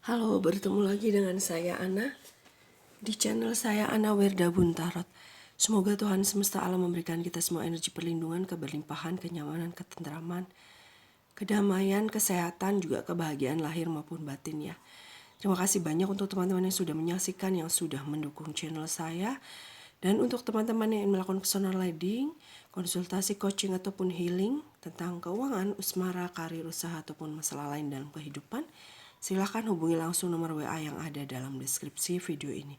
Halo, bertemu lagi dengan saya Ana di channel saya Ana Werda Buntarot. Semoga Tuhan semesta alam memberikan kita semua energi perlindungan, keberlimpahan, kenyamanan, ketentraman, kedamaian, kesehatan, juga kebahagiaan lahir maupun batin ya. Terima kasih banyak untuk teman-teman yang sudah menyaksikan, yang sudah mendukung channel saya. Dan untuk teman-teman yang melakukan personal leading, konsultasi coaching ataupun healing tentang keuangan, asmara, karir, usaha ataupun masalah lain dalam kehidupan, silakan hubungi langsung nomor WA yang ada dalam deskripsi video ini.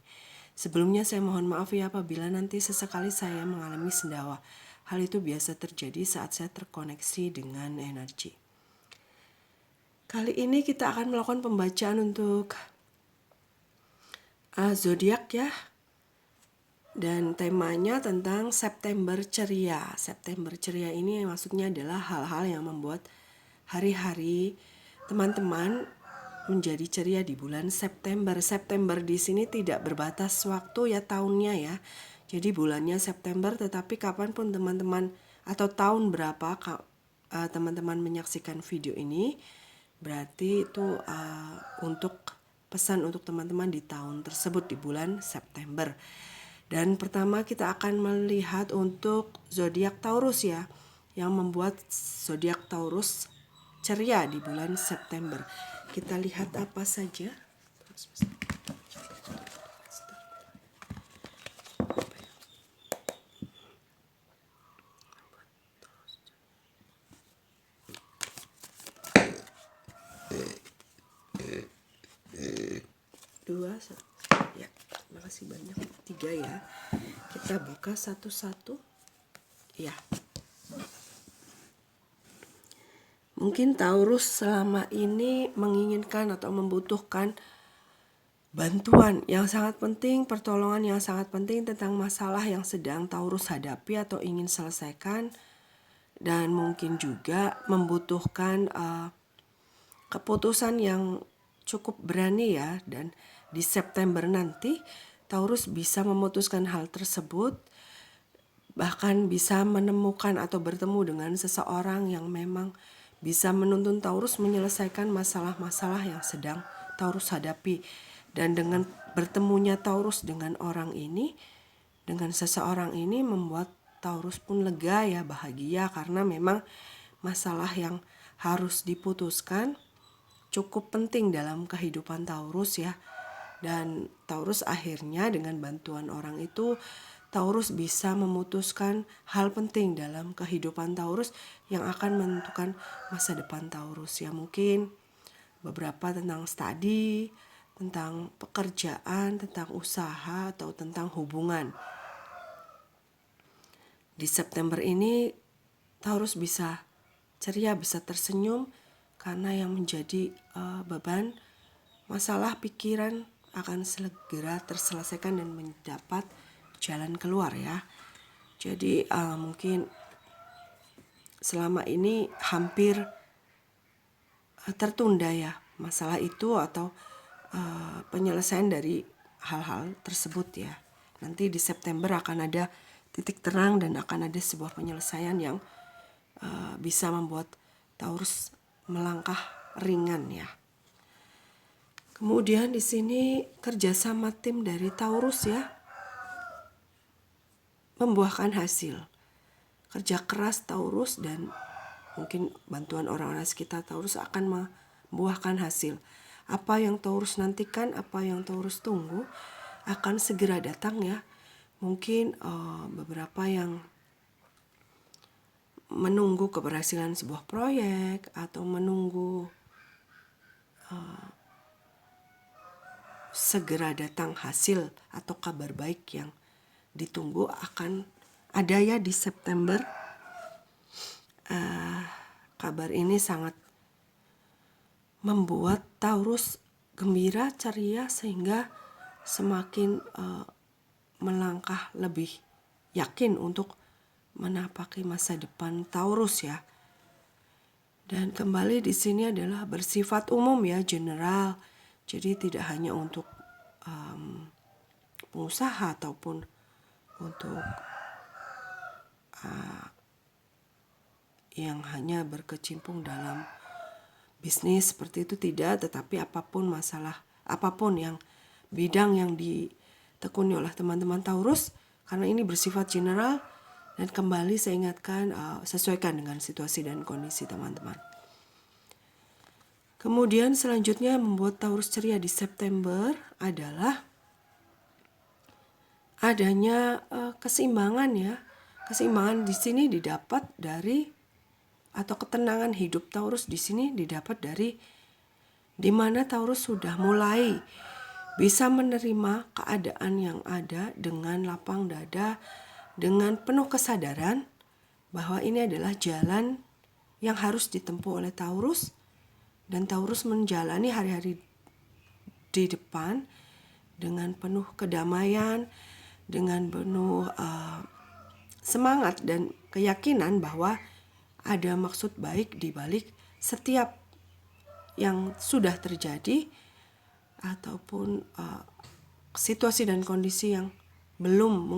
Sebelumnya saya mohon maaf ya apabila nanti sesekali saya mengalami sendawa. Hal itu biasa terjadi saat saya terkoneksi dengan energi. Kali ini kita akan melakukan pembacaan untuk zodiak ya. Dan temanya tentang September ceria. September ceria ini maksudnya adalah hal-hal yang membuat hari-hari teman-teman menjadi ceria di bulan September. September di sini tidak berbatas waktu ya tahunnya ya. Jadi bulannya September, tetapi kapanpun teman-teman atau tahun berapa teman-teman menyaksikan video ini, berarti itu untuk pesan untuk teman-teman di tahun tersebut di bulan September. Dan pertama kita akan melihat untuk zodiak Taurus ya, yang membuat zodiak Taurus ceria di bulan September. Kita lihat apa saja. Dua, ya, terima kasih banyak. 3 ya. Kita buka satu-satu. Ya. Mungkin Taurus selama ini menginginkan atau membutuhkan bantuan yang sangat penting, pertolongan yang sangat penting tentang masalah yang sedang Taurus hadapi atau ingin selesaikan, dan mungkin juga membutuhkan keputusan yang cukup berani ya. Dan di September nanti Taurus bisa memutuskan hal tersebut, bahkan bisa menemukan atau bertemu dengan seseorang yang memang bisa menuntun Taurus menyelesaikan masalah-masalah yang sedang Taurus hadapi. Dan dengan bertemunya Taurus dengan orang ini, dengan seseorang ini, membuat Taurus pun lega ya, bahagia, karena memang masalah yang harus diputuskan cukup penting dalam kehidupan Taurus ya. Dan Taurus akhirnya dengan bantuan orang itu, Taurus bisa memutuskan hal penting dalam kehidupan Taurus yang akan menentukan masa depan Taurus ya. Mungkin beberapa tentang studi, tentang pekerjaan, tentang usaha, atau tentang hubungan. Di September ini Taurus bisa ceria, bisa tersenyum, karena yang menjadi beban masalah pikiran akan segera terselesaikan dan mendapat jalan keluar ya. Jadi mungkin selama ini hampir tertunda ya masalah itu atau penyelesaian dari hal-hal tersebut ya. Nanti di September akan ada titik terang dan akan ada sebuah penyelesaian yang bisa membuat Taurus melangkah ringan ya. Kemudian di sini kerjasama tim dari Taurus ya membuahkan hasil. Kerja keras Taurus dan mungkin bantuan orang-orang sekitar Taurus akan membuahkan hasil. Apa yang Taurus nantikan, apa yang Taurus tunggu akan segera datang ya. Mungkin beberapa yang menunggu keberhasilan sebuah proyek atau menunggu segera datang hasil atau kabar baik yang ditunggu akan ada ya di September. Kabar ini sangat membuat Taurus gembira, ceria, sehingga semakin melangkah lebih yakin untuk menapaki masa depan Taurus ya. Dan kembali di sini adalah bersifat umum ya, general. Jadi tidak hanya untuk pengusaha ataupun untuk yang hanya berkecimpung dalam bisnis seperti itu tidak, tetapi apapun yang bidang yang ditekuni oleh teman-teman Taurus, karena ini bersifat general. Dan kembali saya ingatkan, sesuaikan dengan situasi dan kondisi teman-teman. Kemudian selanjutnya membuat Taurus ceria di September adalah adanya keseimbangan ya. Keseimbangan di sini didapat dari, atau ketenangan hidup Taurus di sini didapat dari di mana Taurus sudah mulai bisa menerima keadaan yang ada dengan lapang dada, dengan penuh kesadaran bahwa ini adalah jalan yang harus ditempuh oleh Taurus, dan Taurus menjalani hari-hari di depan dengan penuh kedamaian, dengan penuh semangat dan keyakinan bahwa ada maksud baik di balik setiap yang sudah terjadi, ataupun situasi dan kondisi yang belum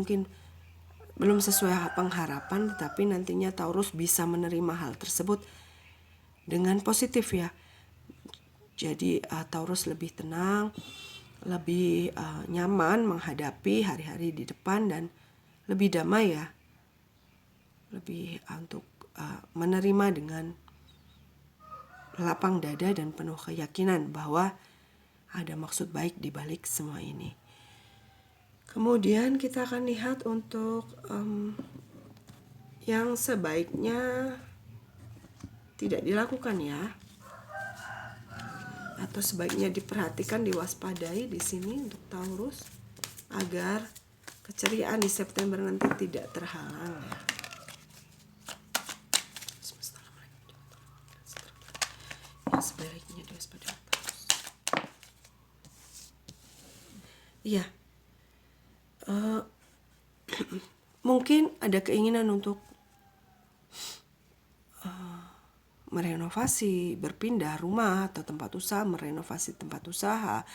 sesuai pengharapan, tetapi nantinya Taurus bisa menerima hal tersebut dengan positif ya. Jadi Taurus lebih tenang, lebih nyaman menghadapi hari-hari di depan, dan lebih damai ya. Lebih untuk menerima dengan lapang dada dan penuh keyakinan bahwa ada maksud baik di balik semua ini. Kemudian kita akan lihat untuk yang sebaiknya tidak dilakukan ya, atau sebaiknya diperhatikan, diwaspadai di sini untuk Taurus agar keceriaan di September nanti tidak terhalang ya. Yang sebaiknya diwaspadai Taurus. Iya. Mungkin ada keinginan untuk merenovasi, berpindah rumah atau tempat usaha, merenovasi tempat usaha,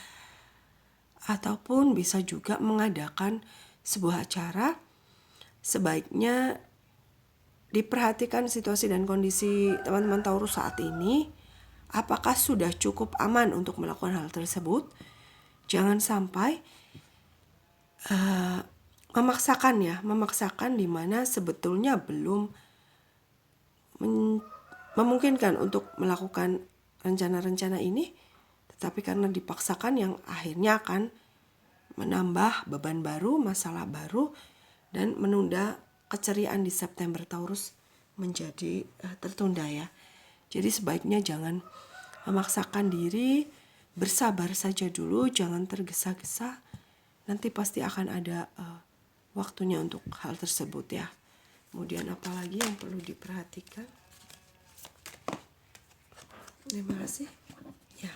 ataupun bisa juga mengadakan sebuah acara. Sebaiknya diperhatikan situasi dan kondisi teman-teman Taurus saat ini, apakah sudah cukup aman untuk melakukan hal tersebut. Jangan sampai memaksakan di mana sebetulnya belum memungkinkan untuk melakukan rencana-rencana ini, tetapi karena dipaksakan yang akhirnya akan menambah beban baru, masalah baru, dan menunda keceriaan di September Taurus menjadi tertunda ya. Jadi sebaiknya jangan memaksakan diri, bersabar saja dulu, jangan tergesa-gesa. Nanti pasti akan ada waktunya untuk hal tersebut ya. Kemudian apalagi yang perlu diperhatikan? Terima kasih. Ya,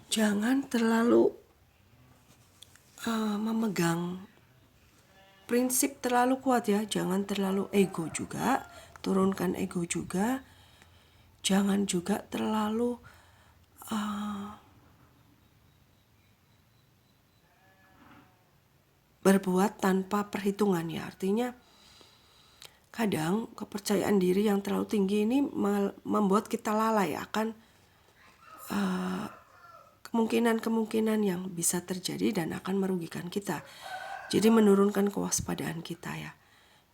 jangan terlalu memegang prinsip terlalu kuat ya. Jangan terlalu ego juga, turunkan ego juga. Jangan juga terlalu berbuat tanpa perhitungan ya. Artinya kadang kepercayaan diri yang terlalu tinggi ini membuat kita lalai akan kemungkinan-kemungkinan yang bisa terjadi dan akan merugikan kita. Jadi menurunkan kewaspadaan kita ya.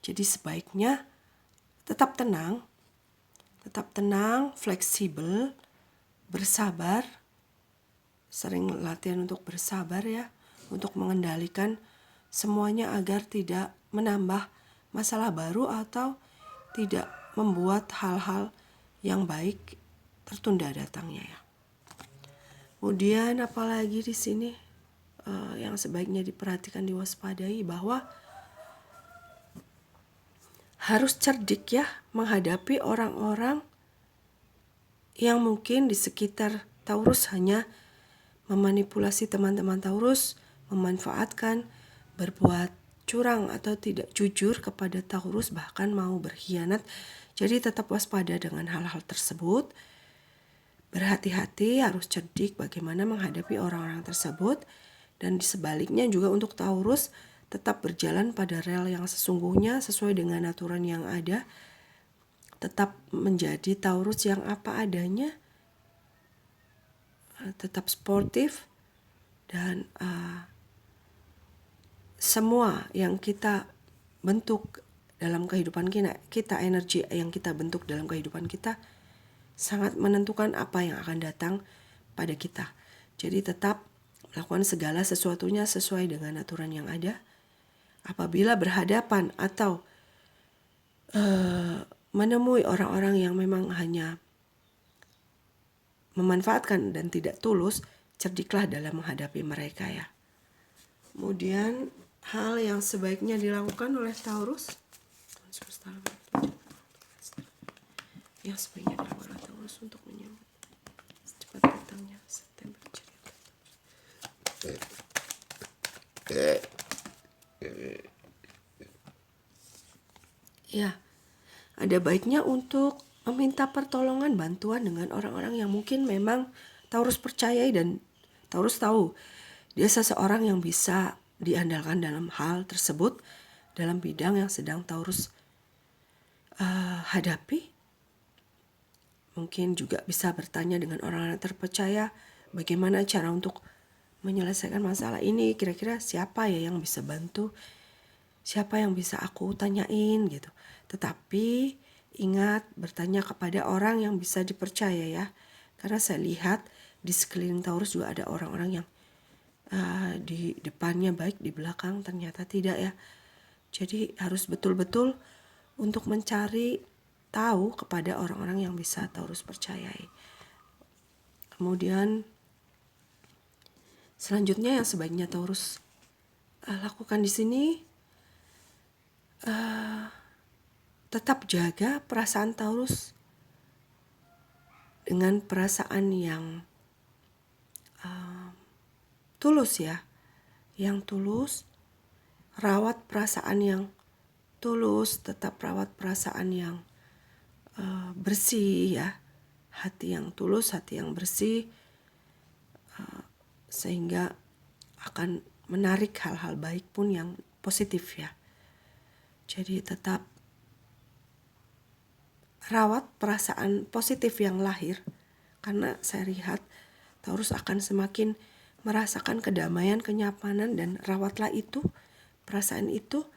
Jadi sebaiknya tetap tenang, fleksibel, bersabar, sering latihan untuk bersabar ya, untuk mengendalikan semuanya agar tidak menambah masalah baru atau tidak membuat hal-hal yang baik tertunda datangnya ya. Kemudian apalagi di sini yang sebaiknya diperhatikan, diwaspadai, bahwa harus cerdik ya menghadapi orang-orang yang mungkin di sekitar Taurus hanya memanipulasi teman-teman Taurus, memanfaatkan, berbuat curang atau tidak jujur kepada Taurus, bahkan mau berkhianat. Jadi tetap waspada dengan hal-hal tersebut. Berhati-hati, harus cerdik bagaimana menghadapi orang-orang tersebut. Dan sebaliknya juga untuk Taurus, tetap berjalan pada rel yang sesungguhnya sesuai dengan aturan yang ada. tetap menjadi Taurus yang apa adanya, tetap sportif, dan semua yang kita bentuk dalam kehidupan kita, energi yang kita bentuk dalam kehidupan kita sangat menentukan apa yang akan datang pada kita. Jadi tetap lakukan segala sesuatunya sesuai dengan aturan yang ada. Apabila berhadapan atau menemui orang-orang yang memang hanya memanfaatkan dan tidak tulus, cerdiklah dalam menghadapi mereka ya. Kemudian hal yang sebaiknya dilakukan oleh Taurus, yang sebaiknya dilakukan oleh Taurus untuk menyambut cepat datangnya September ceria. Ya, ada baiknya untuk meminta pertolongan bantuan dengan orang-orang yang mungkin memang Taurus percayai dan Taurus tahu dia seseorang yang bisa diandalkan dalam hal tersebut, dalam bidang yang sedang Taurus hadapi. Mungkin juga bisa bertanya dengan orang-orang terpercaya bagaimana cara untuk menyelesaikan masalah ini, kira-kira siapa ya yang bisa bantu, siapa yang bisa aku tanyain gitu. Tetapi ingat bertanya kepada orang yang bisa dipercaya ya. Karena saya lihat di sekeliling Taurus juga ada orang-orang yang di depannya baik, di belakang ternyata tidak ya. Jadi harus betul-betul untuk mencari tahu kepada orang-orang yang bisa Taurus percayai. Kemudian selanjutnya yang sebaiknya Taurus lakukan di sini, tetap jaga perasaan Taurus dengan perasaan yang tulus ya, yang tulus, rawat perasaan yang tulus, tetap rawat perasaan yang bersih ya, hati yang tulus, hati yang bersih, sehingga akan menarik hal-hal baik pun yang positif ya. Jadi tetap rawat perasaan positif yang lahir, karena saya lihat Taurus akan semakin merasakan kedamaian, kenyamanan, dan rawatlah itu, perasaan itu,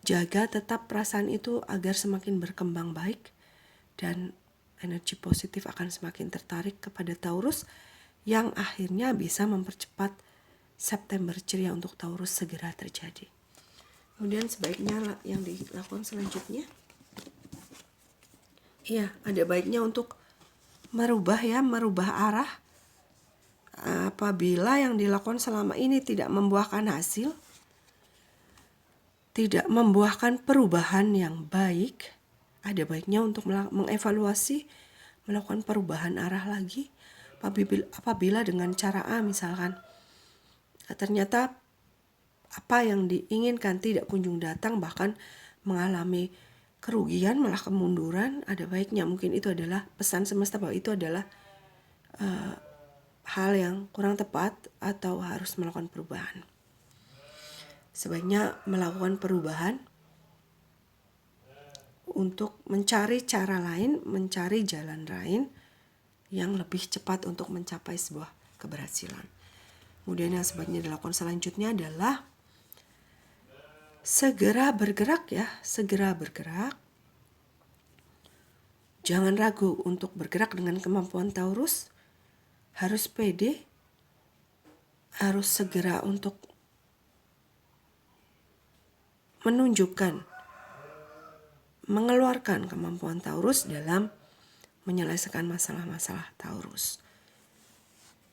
jaga tetap perasaan itu agar semakin berkembang baik, dan energi positif akan semakin tertarik kepada Taurus, yang akhirnya bisa mempercepat September ceria untuk Taurus segera terjadi. Kemudian sebaiknya yang dilakukan selanjutnya, ya ada baiknya untuk merubah arah. Apabila yang dilakukan selama ini tidak membuahkan hasil, tidak membuahkan perubahan yang baik, ada baiknya untuk mengevaluasi, melakukan perubahan arah lagi. Apabila dengan cara A misalkan, ternyata apa yang diinginkan tidak kunjung datang, bahkan mengalami kerugian, malah kemunduran, ada baiknya mungkin itu adalah pesan semesta bahwa itu adalah hal yang kurang tepat atau harus melakukan perubahan. Sebaiknya melakukan perubahan untuk mencari cara lain, mencari jalan lain yang lebih cepat untuk mencapai sebuah keberhasilan. Kemudian yang sebaiknya dilakukan selanjutnya adalah segera bergerak ya, segera bergerak. Jangan ragu untuk bergerak dengan kemampuan Taurus. Harus pede, harus segera untuk menunjukkan, mengeluarkan kemampuan Taurus dalam menyelesaikan masalah-masalah Taurus.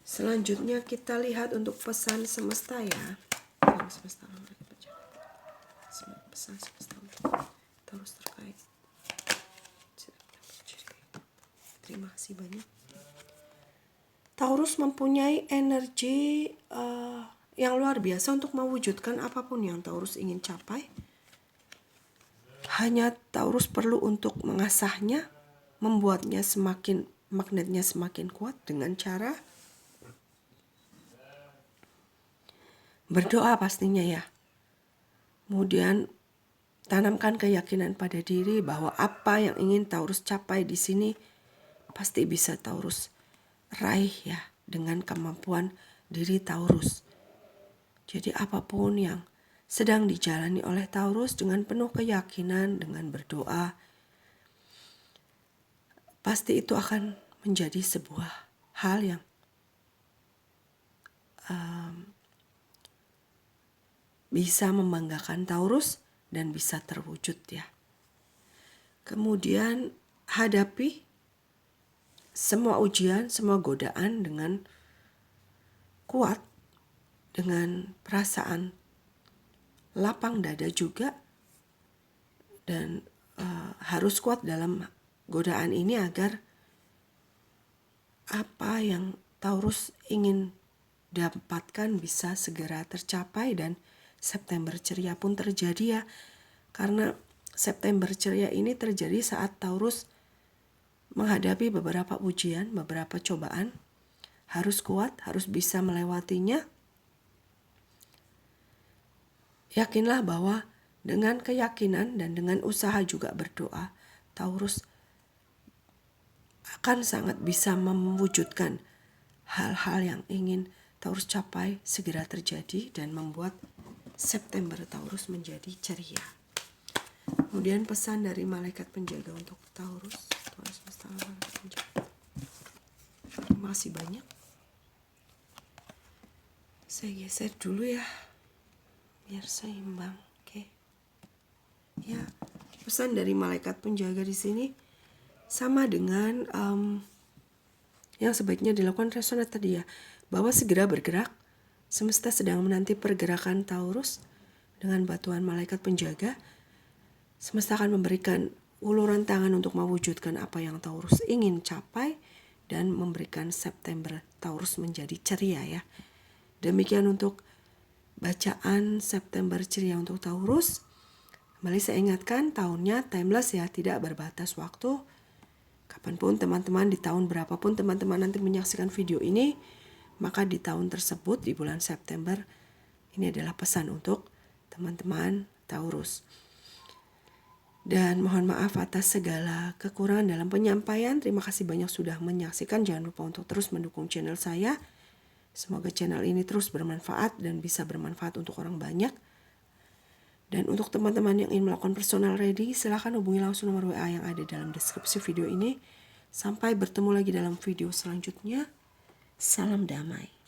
Selanjutnya kita lihat untuk pesan semesta ya. Pesan semesta untuk Taurus terkait. Terima kasih banyak. Taurus mempunyai energi yang luar biasa untuk mewujudkan apapun yang Taurus ingin capai. Hanya Taurus perlu untuk mengasahnya, membuatnya magnetnya semakin kuat dengan cara berdoa pastinya ya. Kemudian tanamkan keyakinan pada diri bahwa apa yang ingin Taurus capai di sini pasti bisa Taurus raih ya dengan kemampuan diri Taurus. Jadi apapun yang sedang dijalani oleh Taurus dengan penuh keyakinan, dengan berdoa, pasti itu akan menjadi sebuah hal yang bisa membanggakan Taurus dan bisa terwujud ya. Kemudian hadapi semua ujian, semua godaan dengan kuat, dengan perasaan lapang dada juga, dan harus kuat dalam godaan ini agar apa yang Taurus ingin dapatkan bisa segera tercapai dan September ceria pun terjadi ya. Karena September ceria ini terjadi saat Taurus menghadapi beberapa ujian, beberapa cobaan. Harus kuat, harus bisa melewatinya. Yakinlah bahwa dengan keyakinan dan dengan usaha juga berdoa, Taurus akan sangat bisa mewujudkan hal-hal yang ingin Taurus capai segera terjadi dan membuat September Taurus menjadi ceria. Kemudian pesan dari malaikat penjaga untuk Taurus. Terima kasih banyak. Saya geser dulu ya, biar seimbang. Oke. Ya, pesan dari malaikat penjaga di sini sama dengan yang sebaiknya dilakukan resonat tadi ya, bahwa segera bergerak. Semesta sedang menanti pergerakan Taurus dengan bantuan malaikat penjaga. Semesta akan memberikan uluran tangan untuk mewujudkan apa yang Taurus ingin capai dan memberikan September Taurus menjadi ceria ya. Demikian untuk bacaan September ceria untuk Taurus. Kembali saya ingatkan, tahunnya timeless ya, tidak berbatas waktu. Kapanpun teman-teman, di tahun berapapun teman-teman nanti menyaksikan video ini, maka di tahun tersebut, di bulan September, ini adalah pesan untuk teman-teman Taurus. Dan mohon maaf atas segala kekurangan dalam penyampaian. Terima kasih banyak sudah menyaksikan. Jangan lupa untuk terus mendukung channel saya. Semoga channel ini terus bermanfaat dan bisa bermanfaat untuk orang banyak. Dan untuk teman-teman yang ingin melakukan personal reading, silahkan hubungi langsung nomor WA yang ada dalam deskripsi video ini. Sampai bertemu lagi dalam video selanjutnya. Salam damai.